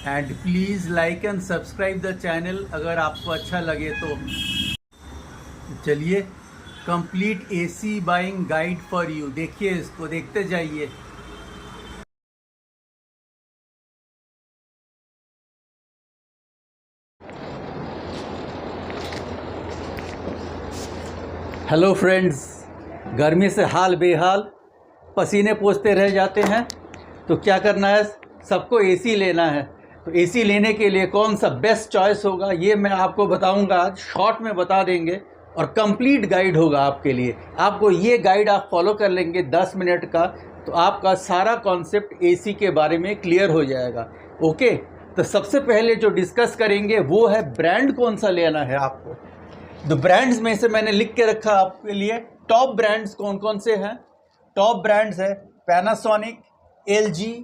And please like and subscribe the channel अगर आपको अच्छा लगे तो। चलिए, complete AC buying guide for you, देखिए इसको, देखते जाइए। हेलो फ्रेंड्स, गर्मी से हाल बेहाल, पसीने पोंछते रह जाते हैं, तो क्या करना है, सबको एसी लेना है। तो एसी लेने के लिए कौन सा बेस्ट चॉइस होगा ये मैं आपको बताऊंगा, आज शॉर्ट में बता देंगे और कंप्लीट गाइड होगा आपके लिए। आपको ये गाइड आप फॉलो कर लेंगे 10 मिनट का, तो आपका सारा कॉन्सेप्ट एसी के बारे में क्लियर हो जाएगा। ओके, तो सबसे पहले जो डिस्कस करेंगे वो है ब्रांड कौन सा लेना है आपको। तो ब्रांड्स में से मैंने लिख के रखा आपके लिए, टॉप ब्रांड्स कौन कौन से हैं। टॉप ब्रांड्स है Panasonic, LG,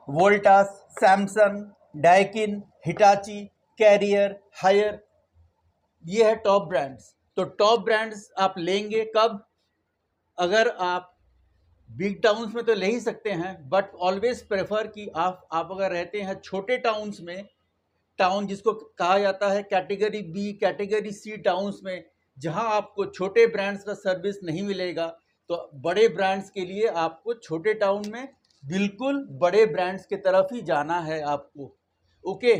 Voltas, Samsung, Daikin, Hitachi, Carrier, Haier, ये है टॉप ब्रांड्स। तो टॉप ब्रांड्स आप लेंगे कब, अगर आप बिग टाउन्स में तो ले ही सकते हैं, बट ऑलवेज प्रेफर कि आप अगर रहते हैं छोटे टाउन्स में, टाउन जिसको कहा जाता है category B, category C towns में, जहां आपको छोटे ब्रांड्स का सर्विस नहीं मिलेगा, तो बड़े ब्रांड्स के लिए आपको छोटे टाउन में बिल्कुल बड़े ब्रांड्स की तरफ ही जाना है आपको। ओके,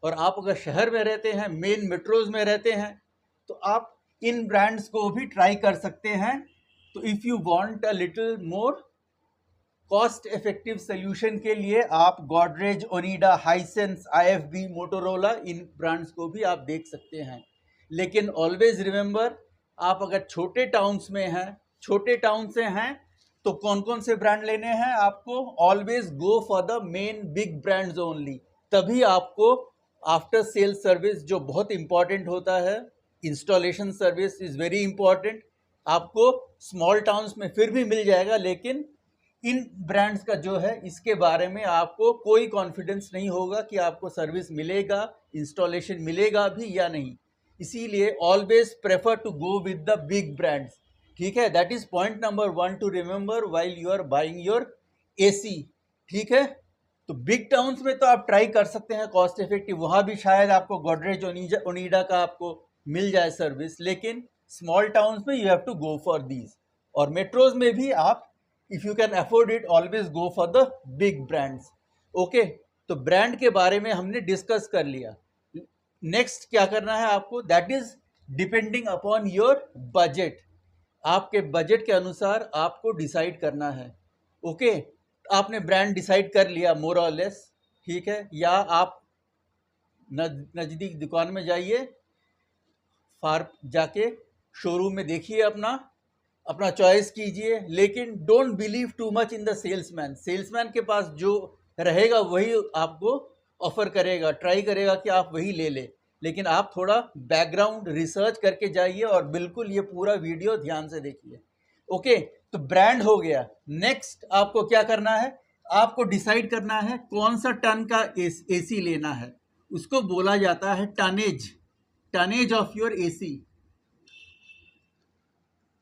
और आप अगर शहर में रहते हैं, मेन मेट्रोज में रहते हैं, तो आप इन ब्रांड्स को भी ट्राई कर सकते हैं। तो if you want a little more cost effective solution के लिए आप गॉडरेज, ओनिडा, हाइसेंस, आईएफबी, मोटोरोला, इन ब्रांड्स को भी आप देख सकते हैं। लेकिन ऑलवेज रिमेंबर, आप अगर छोटे टाउन्स में हैं, छोटे टाउन से हैं, तो कौन कौन से ब्रांड लेने हैं आपको, always go for the main big brands only. तभी आपको आफ्टर सेल सर्विस जो बहुत इंपॉर्टेंट होता है, installation service is very important, आपको स्मॉल टाउन्स में फिर भी मिल जाएगा, लेकिन इन ब्रांड्स का जो है इसके बारे में आपको कोई कॉन्फिडेंस नहीं होगा कि आपको सर्विस मिलेगा, इंस्टॉलेशन मिलेगा भी या नहीं। इसीलिए always prefer to go with the big brands. ठीक है, that is point number 1 to remember while you are buying your AC. ठीक है, तो बिग टाउन्स में तो आप ट्राई कर सकते हैं कॉस्ट इफेक्टिव, वहाँ भी शायद आपको गोदरेज, ओनिडा का आपको मिल जाए सर्विस, लेकिन स्मॉल टाउन्स में you have to go for these. और मेट्रोज में भी आप, if you can afford it, always go for the big brands. Okay, तो ब्रांड के बारे में हमने डिस्कस कर लिया। नेक्स्ट क्या करना है आपको, that is depending upon your budget. आपके बजट के अनुसार आपको डिसाइड करना है। ओके, आपने ब्रांड डिसाइड कर लिया मोर और लेस, ठीक है, या आप नज़दीक दुकान में जाइए, फार जाके शोरूम में देखिए, अपना चॉइस कीजिए, लेकिन don't believe too much in the salesman. Salesman के पास जो रहेगा वही आपको ऑफर करेगा, ट्राई करेगा कि आप वही ले ले, लेकिन आप थोड़ा बैकग्राउंड रिसर्च करके जाइए और बिल्कुल ये पूरा वीडियो ध्यान से देखिए। ओके, तो ब्रांड हो गया। नेक्स्ट आपको क्या करना है, आपको डिसाइड करना है कौन सा टन का एसी लेना है। उसको बोला जाता है tonnage, tonnage of your AC.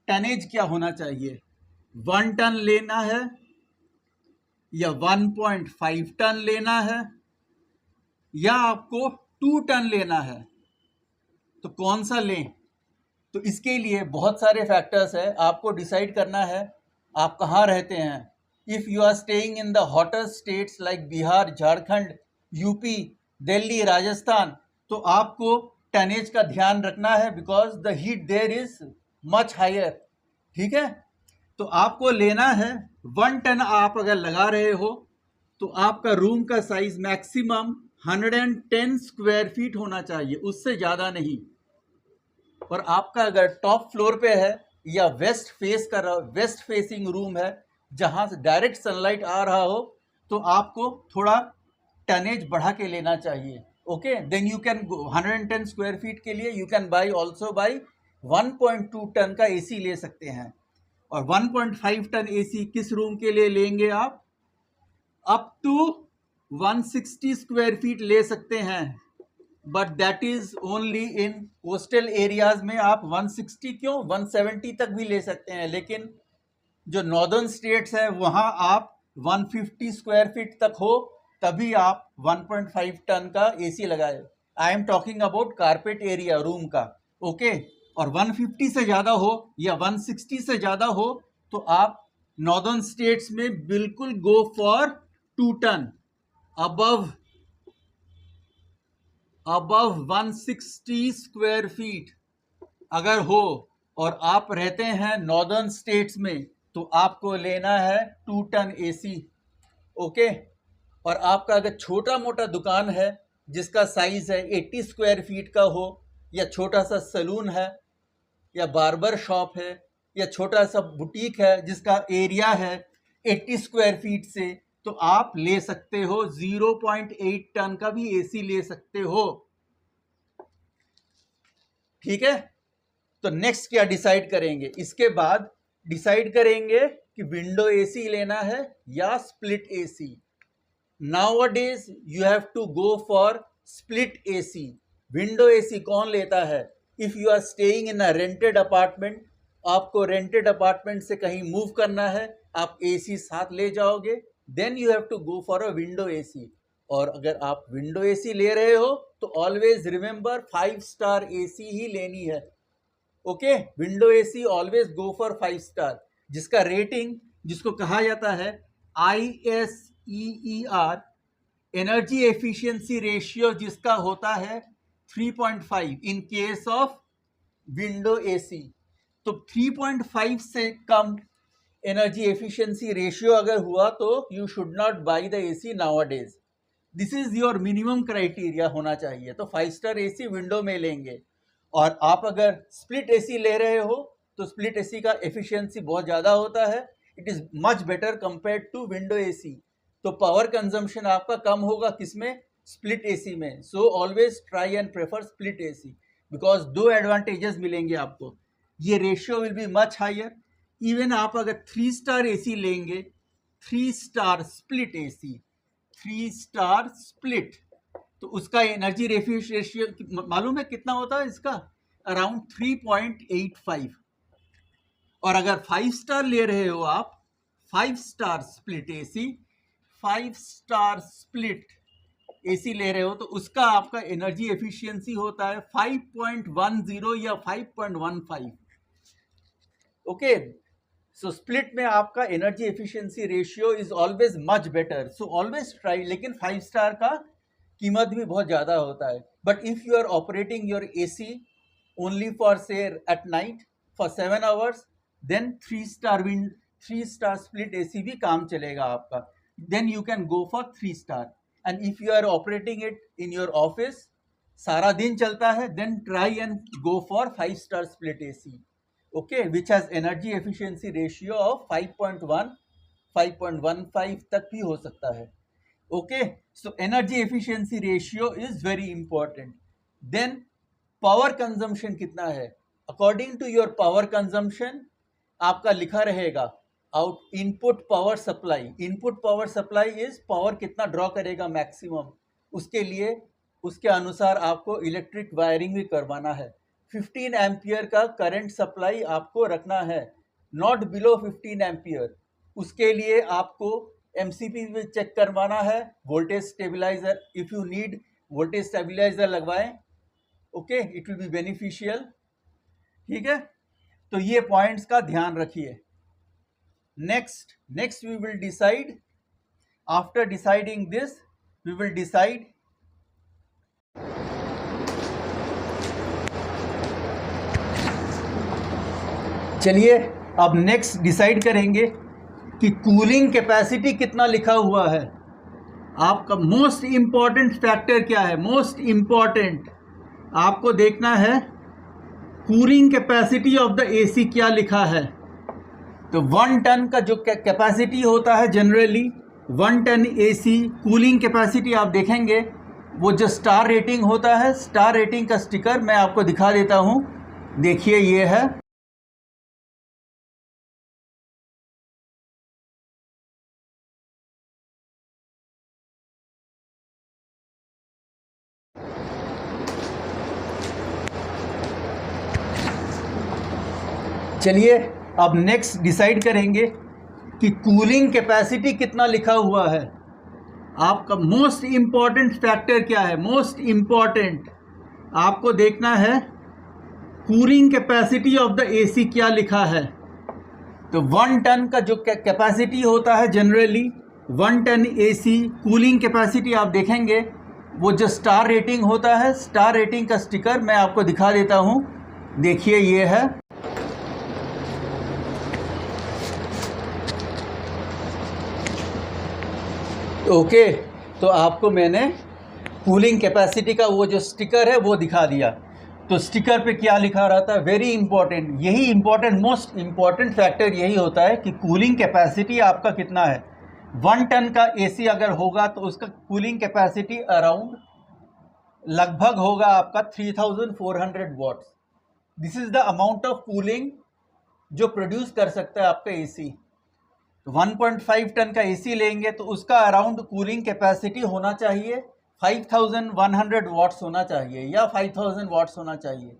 Tonnage क्या होना चाहिए, 1 टन लेना है या 1.5 टन लेना है या आपको 2 टन लेना है, तो कौन सा लें। तो इसके लिए बहुत सारे फैक्टर्स है, आपको डिसाइड करना है आप कहाँ रहते हैं। If you are staying in the hotter states like Bihar, Jharkhand, UP, Delhi, Rajasthan, तो आपको टनेज का ध्यान रखना है, because the heat there is much higher. ठीक है, तो आपको लेना है 1 टन। आप अगर लगा रहे हो तो आपका रूम का साइज मैक्सिमम 110 स्क्वायर फीट होना चाहिए, उससे ज़्यादा नहीं। और आपका अगर टॉप फ्लोर पे है या वेस्ट फेसिंग रूम है, जहाँ से डायरेक्ट सनलाइट आ रहा हो, तो आपको थोड़ा टनेज बढ़ा के लेना चाहिए। Okay, then you can 110 square feet के लिए यू कैन बाई 1.2 टन का एसी ले सकते हैं। और 1.5 टन एसी किस रूम के लिए लेंगे आप, अप टू 160 स्क्वायर फीट ले सकते हैं, but that is only in coastal areas में। आप 160 क्यों, 170 तक भी ले सकते हैं, लेकिन जो नॉर्दर्न स्टेट्स है वहाँ आप 150 स्क्वायर फीट तक हो तभी आप 1.5 टन का एसी लगाए। I am talking about carpet area room का, ओके। और 150 से ज़्यादा हो या 160 से ज़्यादा हो तो आप नॉर्दर्न स्टेट्स में बिल्कुल go for 2 ton. Above 160 square feet अगर हो और आप रहते हैं नॉर्दर्न स्टेट्स में तो आपको लेना है 2 टन एसी, ओके। और आपका अगर छोटा मोटा दुकान है जिसका साइज है 80 स्क्वायर फीट का हो, या छोटा सा सैलून है या बार्बर शॉप है या छोटा सा बुटीक है जिसका एरिया है 80 स्क्वायर फीट से, तो आप ले सकते हो 0.8 टन का भी एसी ले सकते हो, ठीक है। तो नेक्स्ट क्या डिसाइड करेंगे, इसके बाद डिसाइड करेंगे कि विंडो एसी लेना है या split AC. Nowadays you have to go for split AC. Window AC कौन लेता है? If you are staying in a rented apartment, आपको रेंटेड अपार्टमेंट से कहीं मूव करना है, आप एसी साथ ले जाओगे, then you have to go for a window AC. और अगर आप विंडो एसी ले रहे हो तो ऑलवेज रिमेंबर 5 स्टार एसी ही लेनी है, okay. Window AC always go for 5 star, जिसका रेटिंग, जिसको कहा जाता है ISEER, एनर्जी एफिशिएंसी रेशियो, जिसका होता है 3.5 in case of window AC. तो 3.5 से कम एनर्जी एफिशिएंसी रेशियो अगर हुआ तो you should not by the AC nowadays. This is your minimum criteria होना चाहिए। तो 5 स्टार एसी विंडो में लेंगे। और आप अगर स्प्लिट एसी ले रहे हो तो स्प्लिट एसी का एफिशिएंसी बहुत ज़्यादा होता है, it is much better compared to window AC. तो पावर कंजम्पशन आपका कम होगा किसमें? स्प्लिट एसी में। So always try and prefer split AC, because 2 advantages मिलेंगे आपको। ये ratio will be much higher. Even आप अगर 3 स्टार एसी लेंगे, 3 star split AC, 3 star split, तो उसका एनर्जी रेशियो मालूम है कितना होता है इसका? अराउंड 3.85। और अगर 5 स्टार ले रहे हो आप, 5 star split AC, 5 star split AC ले रहे हो तो उसका आपका एनर्जी एफिशिएंसी होता है 5.10 या 5.15, ओके। सो स्प्लिट में आपका energy efficiency ratio is always much better, so always try. लेकिन 5 स्टार का कीमत भी बहुत ज़्यादा होता है। But if you are operating your AC only for say at night for 7 hours, then 3 star split AC भी काम चलेगा आपका। Then you can go for 3 star. And if you are operating it in your office, सारा दिन चलता है, then try and go for 5 star split AC, okay, which has energy efficiency ratio of 5.1, 5.15 तक भी हो सकता है, okay. So energy efficiency ratio is very important. Then power consumption कितना है? According to your power consumption आपका लिखा रहेगा out input power supply. Input power supply is power कितना ड्रॉ करेगा मैक्सिमम, उसके लिए उसके अनुसार आपको इलेक्ट्रिक वायरिंग भी करवाना है। 15 एम्पियर का करंट सप्लाई आपको रखना है, नॉट बिलो 15 एम्पियर। उसके लिए आपको एमसीपी भी चेक करवाना है, voltage stabiliser. If you need voltage stabiliser लगवाएं, okay, it will be beneficial, ठीक है। तो ये पॉइंट्स का ध्यान रखिए। Next we will decide, after deciding this we will decide चलिए अब नेक्स्ट डिसाइड करेंगे कि कूलिंग कैपेसिटी कितना लिखा हुआ है। आपका मोस्ट इम्पॉर्टेंट फैक्टर क्या है? मोस्ट इम्पॉर्टेंट आपको देखना है cooling capacity of the AC क्या लिखा है। तो 1 टन का जो कैपेसिटी होता है, generally 1 ton AC cooling capacity आप देखेंगे, वो जो स्टार रेटिंग होता है, स्टार रेटिंग का स्टिकर मैं आपको दिखा देता हूँ। देखिए ये है, चलिए अब नेक्स्ट डिसाइड करेंगे कि कूलिंग कैपेसिटी कितना लिखा हुआ है। आपका मोस्ट इम्पॉर्टेंट फैक्टर क्या है? मोस्ट इम्पॉर्टेंट आपको देखना है cooling capacity of the AC क्या लिखा है। तो 1 टन का जो कैपेसिटी होता है generally 1 ton AC cooling capacity आप देखेंगे वो जो स्टार रेटिंग होता है, स्टार रेटिंग का स्टिकर मैं आपको दिखा देता हूँ। देखिए ये है, ओके। तो आपको मैंने कूलिंग कैपेसिटी का वो जो स्टिकर है वो दिखा दिया। तो स्टिकर पे क्या लिखा रहता है? वेरी इंपॉर्टेंट, यही इंपॉर्टेंट मोस्ट इंपॉर्टेंट फैक्टर यही होता है कि कूलिंग कैपेसिटी आपका कितना है। 1 टन का एसी अगर होगा तो उसका कूलिंग कैपेसिटी अराउंड लगभग होगा आपका 3400 watts. This is the amount of cooling जो प्रोड्यूस कर सकता है आपका एसी। 1.5 टन का एसी लेंगे तो उसका अराउंड कूलिंग कैपेसिटी होना चाहिए 5100 वाट्स होना चाहिए या 5000 वाट्स होना चाहिए।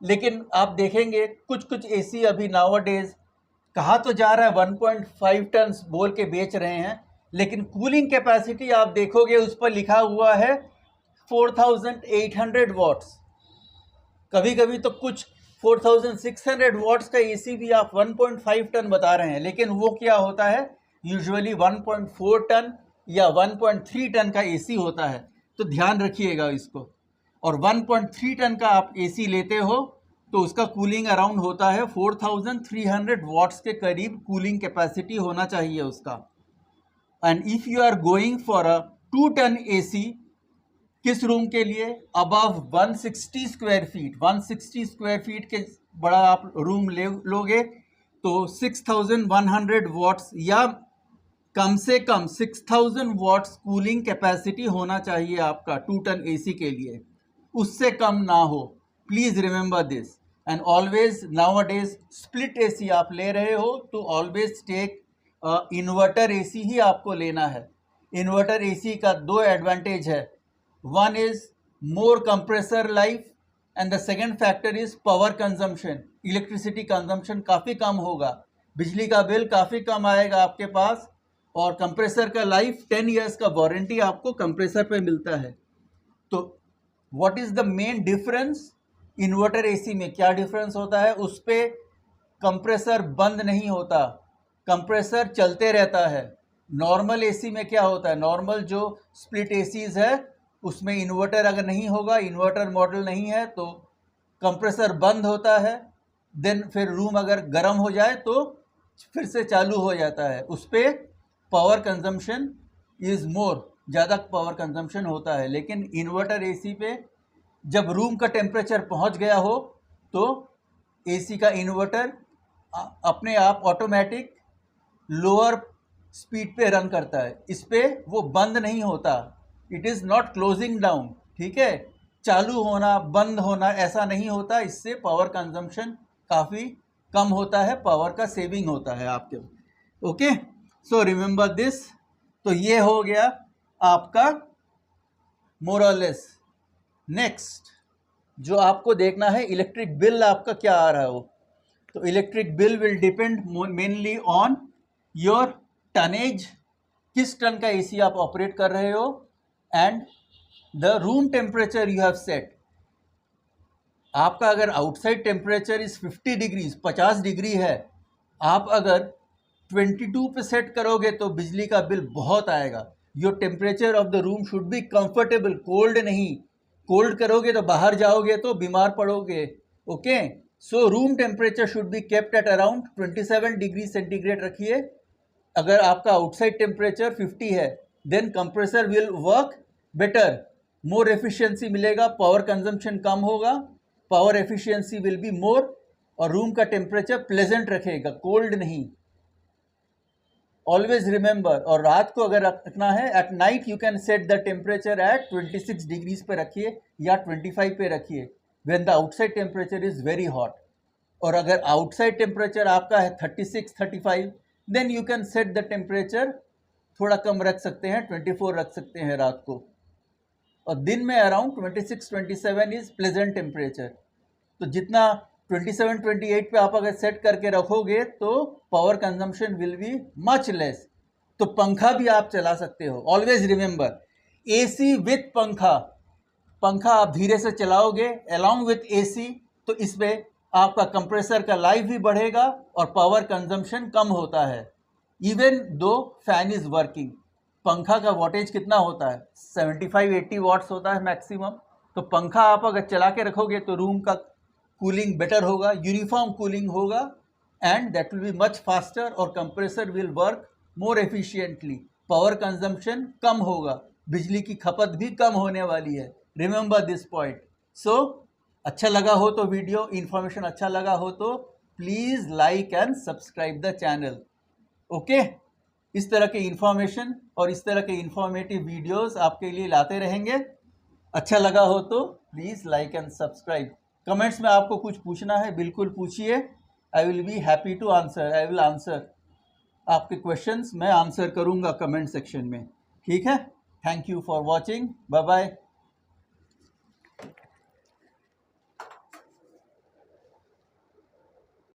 लेकिन आप देखेंगे कुछ कुछ एसी अभी नाउअडेज कहा तो जा रहा है 1.5 टन बोल के बेच रहे हैं, लेकिन कूलिंग कैपेसिटी आप देखोगे उस पर लिखा हुआ है 4800 वाट्स। कभी कभी तो कुछ 4600 वाट्स का एसी भी आप 1.5 टन बता रहे हैं, लेकिन वो क्या होता है यूजुअली 1.4 टन या 1.3 टन का एसी होता है। तो ध्यान रखिएगा इसको। और 1.3 टन का आप एसी लेते हो तो उसका कूलिंग अराउंड होता है 4300 वाट्स के करीब कूलिंग कैपेसिटी होना चाहिए उसका। And if you are going for a 2 ton AC, किस रूम के लिए? Above 160 square feet, 160 square feet के बड़ा आप रूम लोगे तो 6100 वाट्स या कम से कम 6000 वाट्स कूलिंग कैपेसिटी होना चाहिए आपका 2 टन एसी के लिए, उससे कम ना हो। Please remember this. And always nowadays split AC आप ले रहे हो तो ऑलवेज टेक इन्वर्टर एसी ही आपको लेना है। इन्वर्टर एसी का 2 एडवांटेज है। One is more compressor life and the second factor is power consumption. Electricity consumption काफ़ी कम होगा, बिजली का बिल काफ़ी कम आएगा आपके पास, और कंप्रेसर का लाइफ 10 इयर्स का वारंटी आपको कंप्रेसर पे मिलता है। तो what is the main difference? Inverter AC में क्या डिफरेंस होता है? उस पर कंप्रेसर बंद नहीं होता, कंप्रेसर चलते रहता है। नॉर्मल एसी में क्या होता है? नॉर्मल जो स्प्लिट एसीज है उसमें इन्वर्टर अगर नहीं होगा, इन्वर्टर मॉडल नहीं है, तो कंप्रेसर बंद होता है, देन फिर रूम अगर गर्म हो जाए तो फिर से चालू हो जाता है। उस पर पावर कंजम्पशन इज़ मोर, ज़्यादा पावर कंजम्पशन होता है। लेकिन इन्वर्टर एसी पे जब रूम का टेम्परेचर पहुंच गया हो तो एसी का इन्वर्टर अपने आप ऑटोमेटिक लोअर स्पीड पे रन करता है। इस पर वो बंद नहीं होता, it is not closing down, ठीक है। चालू होना बंद होना ऐसा नहीं होता, इससे पावर कंजम्पशन काफ़ी कम होता है, पावर का सेविंग होता है आपके। Okay, so remember this. तो ये हो गया आपका मोर और लेस। नेक्स्ट जो आपको देखना है इलेक्ट्रिक बिल आपका क्या आ रहा हो। तो electric bill will depend mainly on your tonnage, किस टन का एसी आप ऑपरेट कर रहे हो, and the room temperature you have set. आपका अगर outside temperature is 50 degrees 50 degree है, आप अगर 22 पे सेट करोगे तो बिजली का बिल बहुत आएगा। Your temperature of the room should be comfortable, cold नहीं। कोल्ड करोगे तो बाहर जाओगे तो बीमार पड़ोगे। Okay, so room temperature should be kept at around 27 degree centigrade रखिए। अगर आपका आउटसाइड टेम्परेचर 50 है then compressor will work better, more efficiency मिलेगा, पावर कंजम्पशन कम होगा, power efficiency will be more, और रूम का टेम्परेचर प्लेजेंट रखेगा, कोल्ड नहीं। Always remember. और रात को अगर रखना है, at night you can set the temperature at 26 degrees पे रखिए या 25 पे रखिए when the outside temperature is very hot. और अगर आउटसाइड टेम्परेचर आपका है 36 35 then you can set the temperature, थोड़ा कम रख सकते हैं, 24 रख सकते हैं रात को, और दिन में अराउंड 26-27 इज़ प्लेजेंट टेम्परेचर। तो जितना 27-28 पे आप अगर सेट करके रखोगे तो power consumption will be much less. तो पंखा भी आप चला सकते हो। ऑलवेज रिमेंबर, एसी विथ पंखा, पंखा आप धीरे से चलाओगे अलॉन्ग विथ एसी, तो इसमें आपका कंप्रेसर का लाइफ भी बढ़ेगा और पावर कंजम्पशन कम होता है। Even though fan is working, पंखा का वोल्टेज कितना होता है, 75-80 वाट्स होता है मैक्सिमम। तो पंखा आप अगर चला के रखोगे तो रूम का कूलिंग बेटर होगा, यूनिफॉर्म कूलिंग होगा, and that will be much faster, और compressor will work more efficiently, power consumption कम होगा, बिजली की खपत भी कम होने वाली है। Remember this point. सो अच्छा लगा हो तो वीडियो, इन्फॉर्मेशन अच्छा लगा हो तो please like and subscribe the channel. Okay, इस तरह के इन्फॉर्मेशन और इस तरह के इन्फॉर्मेटिव वीडियोस आपके लिए लाते रहेंगे। अच्छा लगा हो तो please like and subscribe. Comments में आपको कुछ पूछना है बिल्कुल पूछिए, I will be happy to answer, I will answer आपके क्वेश्चंस, मैं आंसर करूंगा कमेंट सेक्शन में। ठीक है, thank you for watching, bye bye.